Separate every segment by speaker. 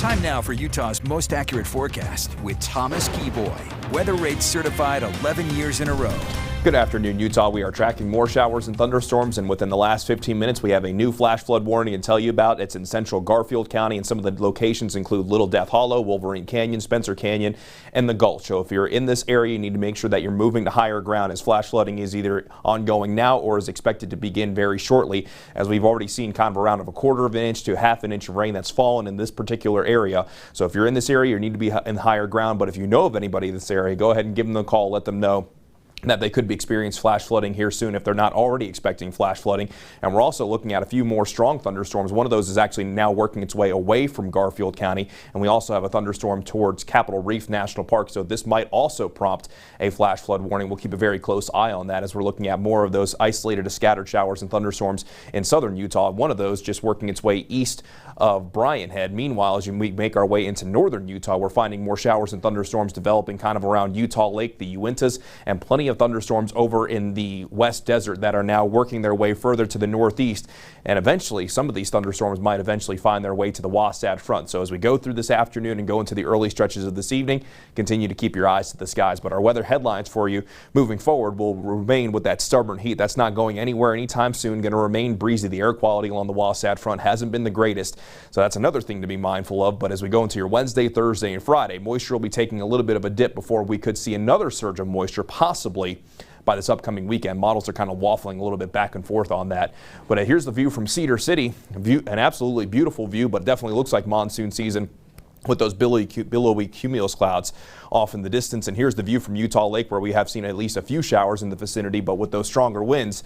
Speaker 1: Time now for Utah's most accurate forecast with Thomas Geboy. Weather rates certified 11 years in a row.
Speaker 2: Good afternoon, Utah. We are tracking more showers and thunderstorms, and within the last 15 minutes, we have a new flash flood warning to tell you about. It's in central Garfield County, and some of the locations include Little Death Hollow, Wolverine Canyon, Spencer Canyon, and the Gulch. So if you're in this area, you need to make sure that you're moving to higher ground, as flash flooding is either ongoing now or is expected to begin very shortly, as we've already seen kind of around of a quarter of an inch to half an inch of rain that's fallen in this particular area. So if you're in this area, you need to be in higher ground. But if you know of anybody in this area, go ahead and give them a call. Let them know that they could be experiencing flash flooding here soon if they're not already expecting flash flooding. And we're also looking at a few more strong thunderstorms. One of those is actually now working its way away from Garfield County, and we also have a thunderstorm towards Capitol Reef National Park, so this might also prompt a flash flood warning. We'll keep a very close eye on that as we're looking at more of those isolated to scattered showers and thunderstorms in southern Utah. One of those just working its way east of Bryan Head. Meanwhile, as we make our way into northern Utah, we're finding more showers and thunderstorms developing kind of around Utah Lake, the Uintas, and plenty of thunderstorms over in the West Desert that are now working their way further to the northeast. And eventually, some of these thunderstorms might eventually find their way to the Wasatch Front. So as we go through this afternoon and go into the early stretches of this evening, continue to keep your eyes to the skies. But our weather headlines for you moving forward will remain with that stubborn heat. That's not going anywhere anytime soon. Going to remain breezy. The air quality along the Wasatch Front hasn't been the greatest. So that's another thing to be mindful of. But as we go into your Wednesday, Thursday, and Friday, moisture will be taking a little bit of a dip before we could see another surge of moisture, possibly by this upcoming weekend. Models are kind of waffling a little bit back and forth on that. But here's the view from Cedar City. An absolutely beautiful view, but definitely looks like monsoon season with those billowy cumulus clouds off in the distance. And here's the view from Utah Lake, where we have seen at least a few showers in the vicinity, but with those stronger winds,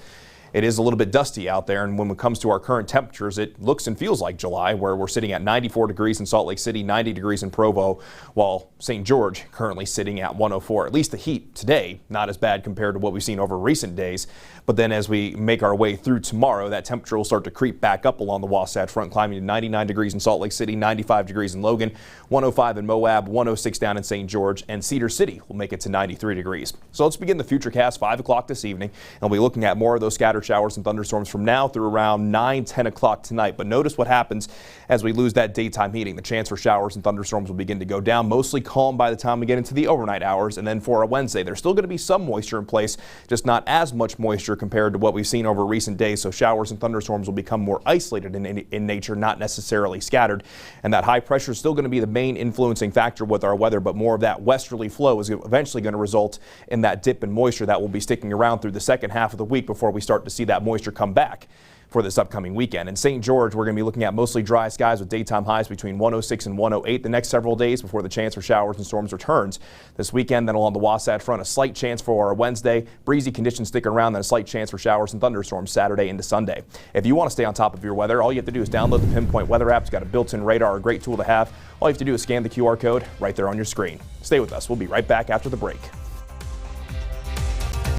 Speaker 2: it is a little bit dusty out there. And when it comes to our current temperatures, it looks and feels like July, where we're sitting at 94 degrees in Salt Lake City, 90 degrees in Provo, while St. George currently sitting at 104. At least the heat today, not as bad compared to what we've seen over recent days. But then as we make our way through tomorrow, that temperature will start to creep back up along the Wasatch Front, climbing to 99 degrees in Salt Lake City, 95 degrees in Logan, 105 in Moab, 106 down in St. George, and Cedar City will make it to 93 degrees. So let's begin the Futurecast 5 o'clock this evening, and we'll be looking at more of those scattered showers and thunderstorms from now through around 9-10 o'clock tonight. But notice what happens as we lose that daytime heating. The chance for showers and thunderstorms will begin to go down, mostly calm by the time we get into the overnight hours. And then for a Wednesday, there's still going to be some moisture in place, just not as much moisture compared to what we've seen over recent days. So showers and thunderstorms will become more isolated in nature, not necessarily scattered. And that high pressure is still going to be the main influencing factor with our weather, but more of that westerly flow is eventually going to result in that dip in moisture that will be sticking around through the second half of the week before we start to see that moisture come back for this upcoming weekend. In St. George, we're going to be looking at mostly dry skies with daytime highs between 106 and 108 the next several days before the chance for showers and storms returns this weekend. Then along the Wasatch Front, a slight chance for our Wednesday. Breezy conditions stick around, then a slight chance for showers and thunderstorms Saturday into Sunday. If you want to stay on top of your weather, all you have to do is download the Pinpoint Weather app. It's got a built-in radar, a great tool to have. All you have to do is scan the QR code right there on your screen. Stay with us. We'll be right back after the break.